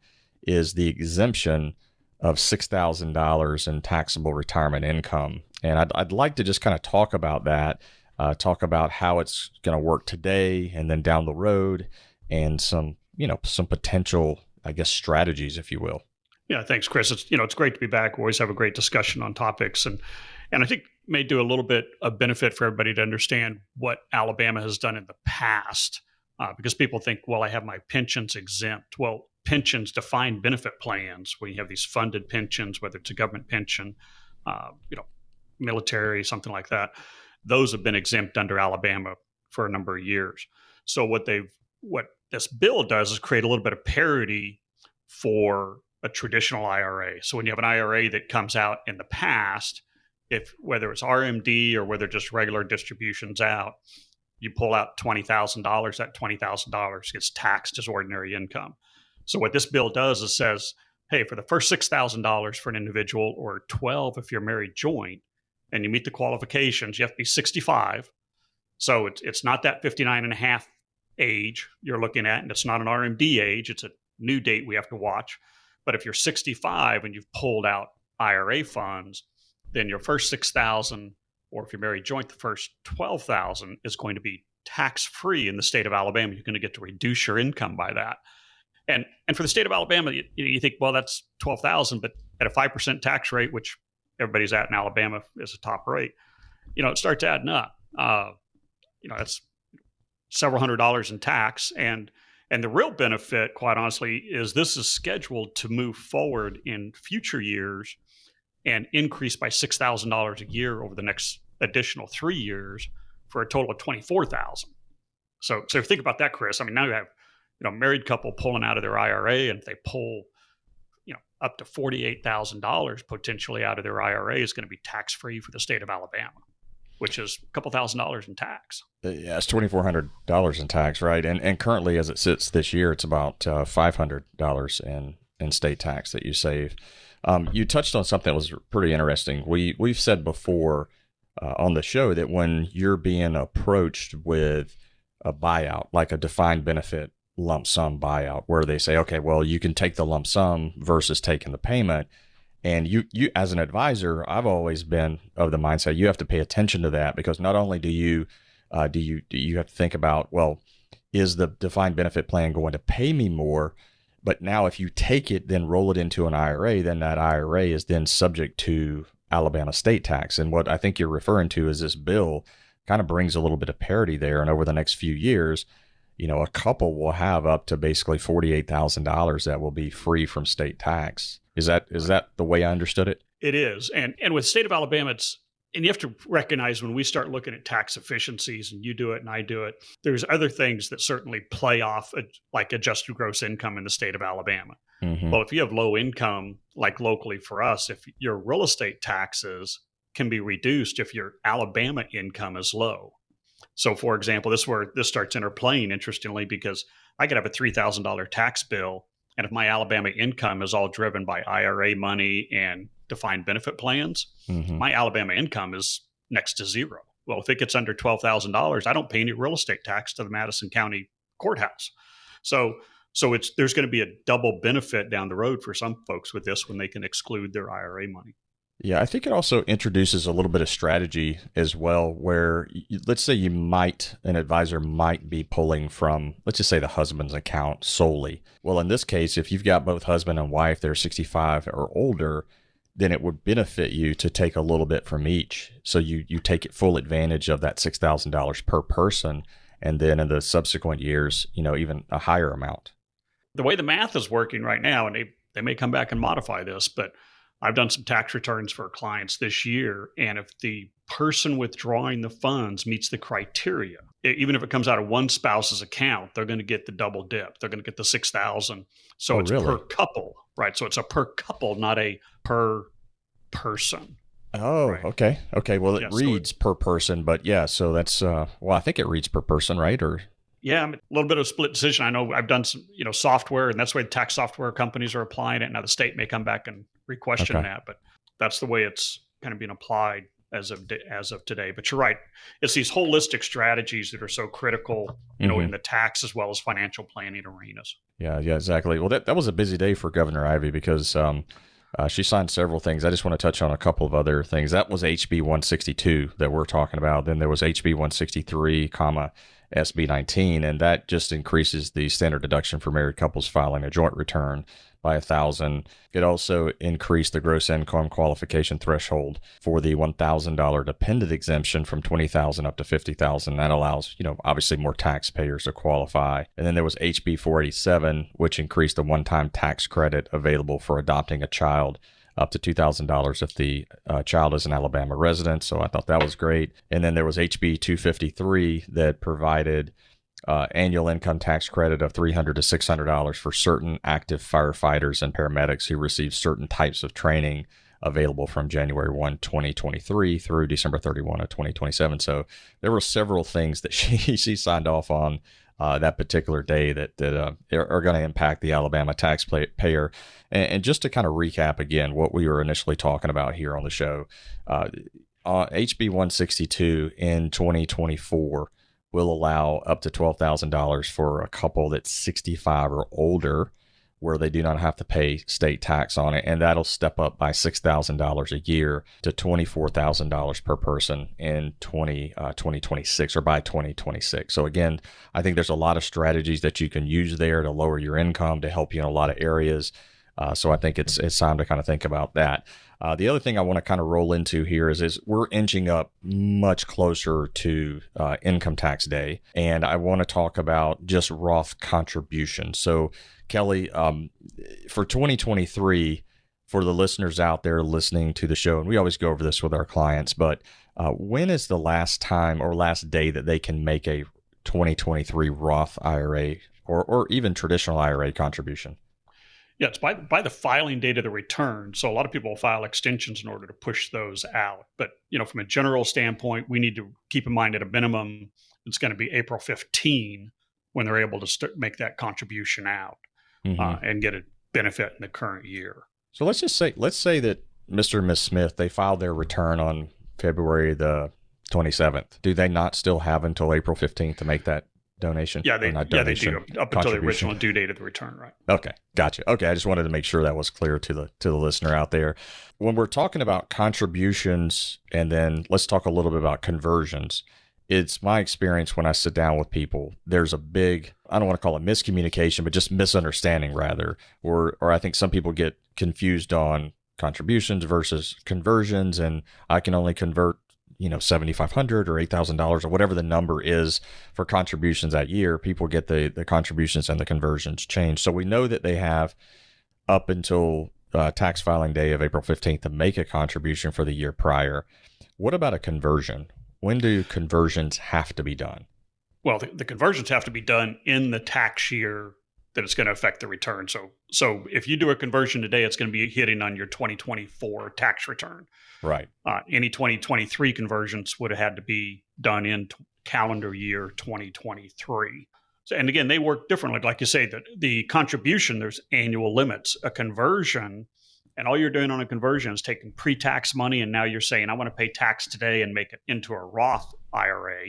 is the exemption of $6,000 in taxable retirement income. And I'd like to just kind of talk about that, talk about how it's going to work today and then down the road and some potential, I guess, strategies, if you will. Yeah, thanks, Cris. It's great to be back. We always have a great discussion on topics, and I think may do a little bit of benefit for everybody to understand what Alabama has done in the past, because people think, well, I have my pensions exempt. Well, pensions, defined benefit plans, where you have these funded pensions, whether it's a government pension, military, something like that, those have been exempt under Alabama for a number of years. So what this bill does is create a little bit of parity for a traditional IRA. So when you have an IRA that comes out in the past, whether it's RMD or whether just regular distributions out, you pull out $20,000, that $20,000 gets taxed as ordinary income. So what this bill does is says, hey, for the first $6,000 for an individual, or $12,000 if you're married joint, and you meet the qualifications, you have to be 65. So it's not that 59 and a half age you're looking at, and it's not an RMD age. It's a new date we have to watch. But if you're 65 and you've pulled out IRA funds, then your first $6,000, or if you're married joint, the first $12,000 is going to be tax-free in the state of Alabama. You're going to get to reduce your income by that. And for the state of Alabama, you think, well, that's $12,000, but at a 5% tax rate, which everybody's at in Alabama is a top rate, it starts adding up. That's several $100s in tax. And the real benefit, quite honestly, is this is scheduled to move forward in future years and increase by $6,000 a year over the next additional 3 years for a total of $24,000. So if you think about that, Cris, I mean, now you have, a married couple pulling out of their IRA, and if they pull, up to $48,000 potentially out of their IRA is going to be tax-free for the state of Alabama, which is a couple $1,000s in tax. Yeah, it's $2,400 in tax, right? And currently, as it sits this year, it's about $500 in state tax that you save. You touched on something that was pretty interesting. We've said before on the show that when you're being approached with a buyout, like a defined benefit lump sum buyout, where they say, okay, well, you can take the lump sum versus taking the payment. And you as an advisor, I've always been of the mindset you have to pay attention to that, because not only do you have to think about, well, is the defined benefit plan going to pay me more? But now if you take it, then roll it into an IRA, then that IRA is then subject to Alabama state tax. And what I think you're referring to is this bill kind of brings a little bit of parity there. And over the next few years, a couple will have up to basically $48,000 that will be free from state tax. Is that the way I understood it? It is. And with the state of Alabama, and you have to recognize when we start looking at tax efficiencies, and you do it and I do it, there's other things that certainly play off like adjusted gross income in the state of Alabama. Mm-hmm. Well, if you have low income, like locally for us, if your real estate taxes can be reduced if your Alabama income is low. So, for example, this is where this starts interplaying, interestingly, because I could have a $3,000 tax bill, and if my Alabama income is all driven by IRA money and defined benefit plans, mm-hmm. my Alabama income is next to zero. Well, if it gets under $12,000, I don't pay any real estate tax to the Madison County Courthouse. So there's going to be a double benefit down the road for some folks with this when they can exclude their IRA money. Yeah, I think it also introduces a little bit of strategy as well, where let's say an advisor might be pulling from, let's just say the husband's account solely. Well, in this case, if you've got both husband and wife, they're 65 or older, then it would benefit you to take a little bit from each. So you take full advantage of that $6,000 per person. And then in the subsequent years, even a higher amount. The way the math is working right now, and they may come back and modify this, but I've done some tax returns for clients this year. And if the person withdrawing the funds meets the criteria, even if it comes out of one spouse's account, they're going to get the double dip. They're going to get the $6,000. So it's really? per couple, right? So it's a per couple, not a per person. Oh, right. Okay. Well, it reads per person, but yeah, so that's, I think it reads per person, right? Or yeah, a little bit of split decision. I know I've done some, software, and that's the way the tax software companies are applying it. Now the state may come back and re-question that, but that's the way it's kind of being applied as of today. But you're right; it's these holistic strategies that are so critical, in the tax as well as financial planning arenas. Yeah, exactly. Well, that was a busy day for Governor Ivey because she signed several things. I just want to touch on a couple of other things. That was HB 162 that we're talking about. Then there was HB 163, SB 19, and that just increases the standard deduction for married couples filing a joint return by $1,000. It also increased the gross income qualification threshold for the $1,000 dependent exemption from $20,000 up to $50,000. That allows, obviously more taxpayers to qualify. And then there was HB 487, which increased the one-time tax credit available for adopting a child up to $2,000 if the child is an Alabama resident. So I thought that was great. And then there was HB 253 that provided annual income tax credit of $300 to $600 for certain active firefighters and paramedics who receive certain types of training available from January 1, 2023 through December 31 of 2027. So there were several things that she signed off on that particular day that are going to impact the Alabama taxpayer. And just to kind of recap again what we were initially talking about here on the show, HB 162 in 2024 will allow up to $12,000 for a couple that's 65 or older, where they do not have to pay state tax on it. And that'll step up by $6,000 a year to $24,000 per person in 2026 or by 2026. So again, I think there's a lot of strategies that you can use there to lower your income, to help you in a lot of areas. So I think it's time to kind of think about that. The other thing I want to kind of roll into here is we're inching up much closer to income tax day. And I want to talk about just Roth contributions. So Kelly, for 2023, for the listeners out there listening to the show, and we always go over this with our clients, but when is the last time or last day that they can make a 2023 Roth IRA or even traditional IRA contribution? Yeah, it's by the filing date of the return. So a lot of people will file extensions in order to push those out. But, from a general standpoint, we need to keep in mind at a minimum, it's going to be April 15 when they're able to make that contribution out and get a benefit in the current year. So let's say that Mr. and Ms. Smith, they filed their return on February the 27th. Do they not still have until April 15th to make that donation? Yeah, they do up until the original due date of the return, right? Okay, gotcha. Okay, I just wanted to make sure that was clear to the listener out there. When we're talking about contributions, and then let's talk a little bit about conversions. It's my experience when I sit down with people, there's a big, I don't want to call it miscommunication, but just misunderstanding rather, or I think some people get confused on contributions versus conversions, and I can only convert $7,500 or $8,000 or whatever the number is for contributions that year. People get the contributions and the conversions changed. So we know that they have up until tax filing day of April 15th to make a contribution for the year prior. What about a conversion? When do conversions have to be done? Well, the conversions have to be done in the tax year that it's going to affect the return. So if you do a conversion today, it's going to be hitting on your 2024 tax return. Right. Any 2023 conversions would have had to be done in calendar year 2023. So, and again, they work differently. Like you say, the contribution, there's annual limits. A conversion, and all you're doing on a conversion is taking pre-tax money, and now you're saying, I want to pay tax today and make it into a Roth IRA,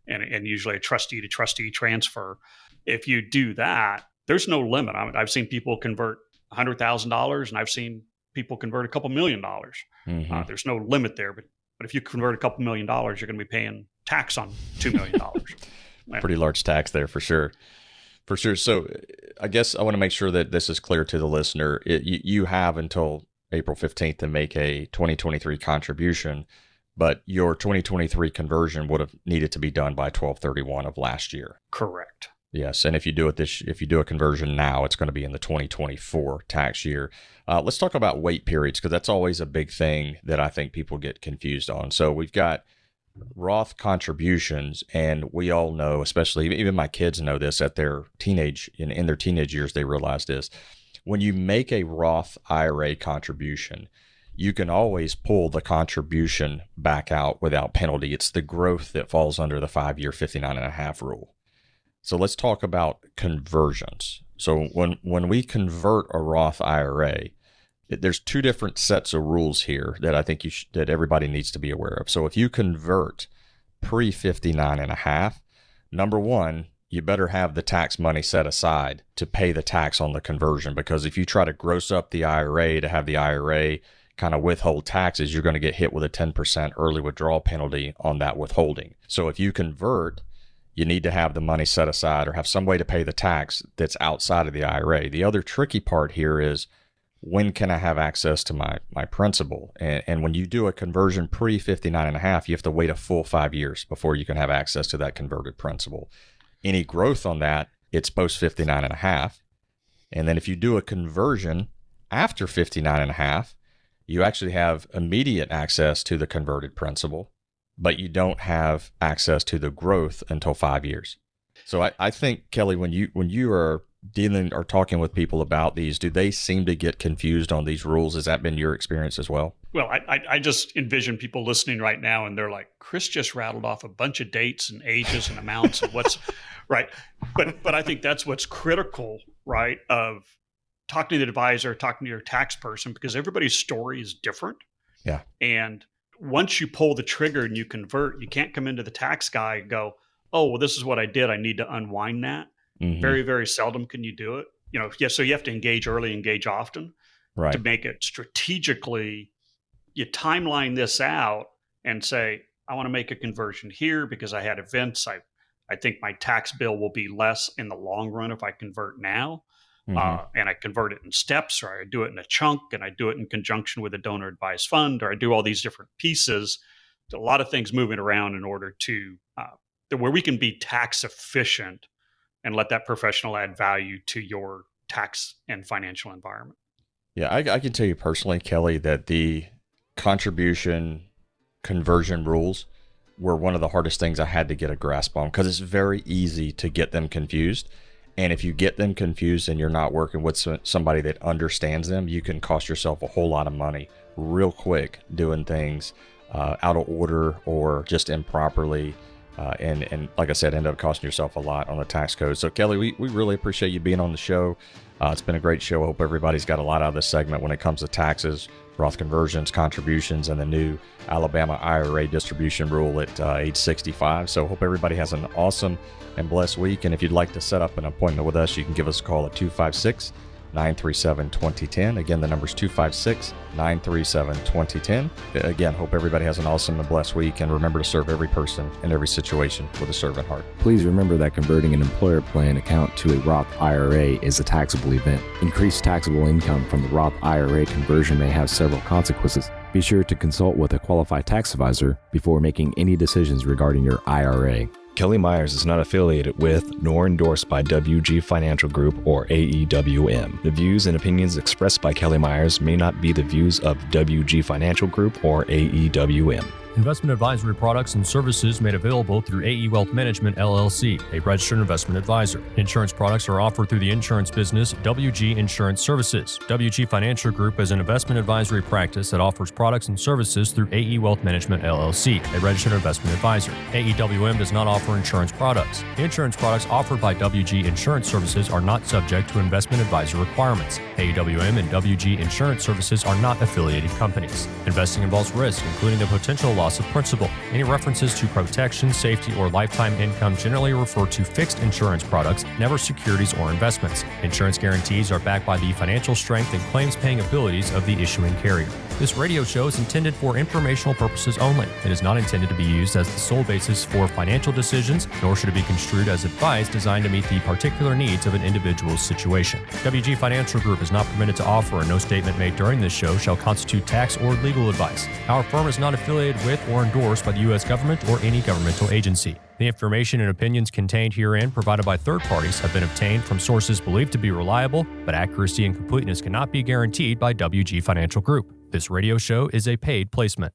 and usually a trustee-to-trustee transfer. If you do that, there's no limit. I've seen people convert $100,000, and I've seen people convert a couple $1 million. Mm-hmm. There's no limit there, but if you convert a couple $1 million, you're going to be paying tax on $2 million. Pretty large tax there for sure. For sure. So I guess I want to make sure that this is clear to the listener. You have until April 15th to make a 2023 contribution, but your 2023 conversion would have needed to be done by 12/31 of last year. Correct. Yes, and if you do a conversion now, it's going to be in the 2024 tax year. Let's talk about wait periods, because that's always a big thing that I think people get confused on. So we've got Roth contributions, and we all know, especially even my kids know this at their in their teenage years, they realize this. When you make a Roth IRA contribution, you can always pull the contribution back out without penalty. It's the growth that falls under the 5-year 59.5 rule. So let's talk about conversions. So when we convert a Roth IRA, there's two different sets of rules here that I think that everybody needs to be aware of. So if you convert pre 59.5, number one, you better have the tax money set aside to pay the tax on the conversion, because if you try to gross up the IRA to have the IRA kind of withhold taxes, you're going to get hit with a 10% early withdrawal penalty on that withholding. So if you convert, you need to have the money set aside or have some way to pay the tax that's outside of the IRA. The other tricky part here is, when can I have access to my principal? And when you do a conversion pre 59.5, you have to wait a full 5 years before you can have access to that converted principal. Any growth on that, it's post 59.5. And then if you do a conversion after 59.5, you actually have immediate access to the converted principal, but you don't have access to the growth until 5 years. So I think, Kelly, when you are dealing or talking with people about these, do they seem to get confused on these rules? Has that been your experience as well? Well, I just envision people listening right now, and they're like, Chris just rattled off a bunch of dates and ages and amounts and what's right. But I think that's what's critical, right, of talking to the advisor, talking to your tax person, because everybody's story is different. Yeah. And once you pull the trigger and you convert, you can't come into the tax guy and go, oh, well, this is what I did. I need to unwind that. Mm-hmm. Very, very seldom can you do it. So you have to engage early, engage often, right, to make it strategically. You timeline this out and say, I want to make a conversion here because I had events. I think my tax bill will be less in the long run if I convert now. Mm-hmm. And I convert it in steps, or I do it in a chunk, and I do it in conjunction with a donor advised fund, or I do all these different pieces. A lot of things moving around in order to where we can be tax efficient and let that professional add value to your tax and financial environment. Yeah, I can tell you personally, Kelly, that the contribution conversion rules were one of the hardest things I had to get a grasp on, because it's very easy to get them confused. And if you get them confused and you're not working with somebody that understands them, you can cost yourself a whole lot of money real quick doing things out of order or just improperly. And like I said, end up costing yourself a lot on the tax code. So Kelly, we really appreciate you being on the show. It's been a great show. I hope everybody's got a lot out of this segment when it comes to taxes, Roth conversions, contributions, and the new Alabama IRA distribution rule at age 65. So hope everybody has an awesome and blessed week. And if you'd like to set up an appointment with us, you can give us a call at 256-937-2010. Again, the number's 256-937-2010. Again, hope everybody has an awesome and blessed week, and remember to serve every person in every situation with a servant heart. Please remember that converting an employer plan account to a Roth IRA is a taxable event. Increased taxable income from the Roth IRA conversion may have several consequences. Be sure to consult with a qualified tax advisor before making any decisions regarding your IRA. Kelly Myers is not affiliated with nor endorsed by WG Financial Group or AEWM. The views and opinions expressed by Kelly Myers may not be the views of WG Financial Group or AEWM. Investment advisory products and services made available through AE Wealth Management, LLC, a registered investment advisor. Insurance products are offered through the insurance business WG Insurance Services. WG Financial Group is an investment advisory practice that offers products and services through AE Wealth Management, LLC, a registered investment advisor. AEWM does not offer insurance products. Insurance products offered by WG Insurance Services are not subject to investment advisor requirements. AEWM and WG Insurance Services are not affiliated companies. Investing involves risk, including the potential loss of principal. Any references to protection, safety, or lifetime income generally refer to fixed insurance products, never securities or investments. Insurance guarantees are backed by the financial strength and claims-paying abilities of the issuing carrier. This radio show is intended for informational purposes only. It is not intended to be used as the sole basis for financial decisions, nor should it be construed as advice designed to meet the particular needs of an individual's situation. WG Financial Group is not permitted to offer, and no statement made during this show shall constitute tax or legal advice. Our firm is not affiliated with or endorsed by the U.S. government or any governmental agency. The information and opinions contained herein provided by third parties have been obtained from sources believed to be reliable, but accuracy and completeness cannot be guaranteed by WG Financial Group. This radio show is a paid placement.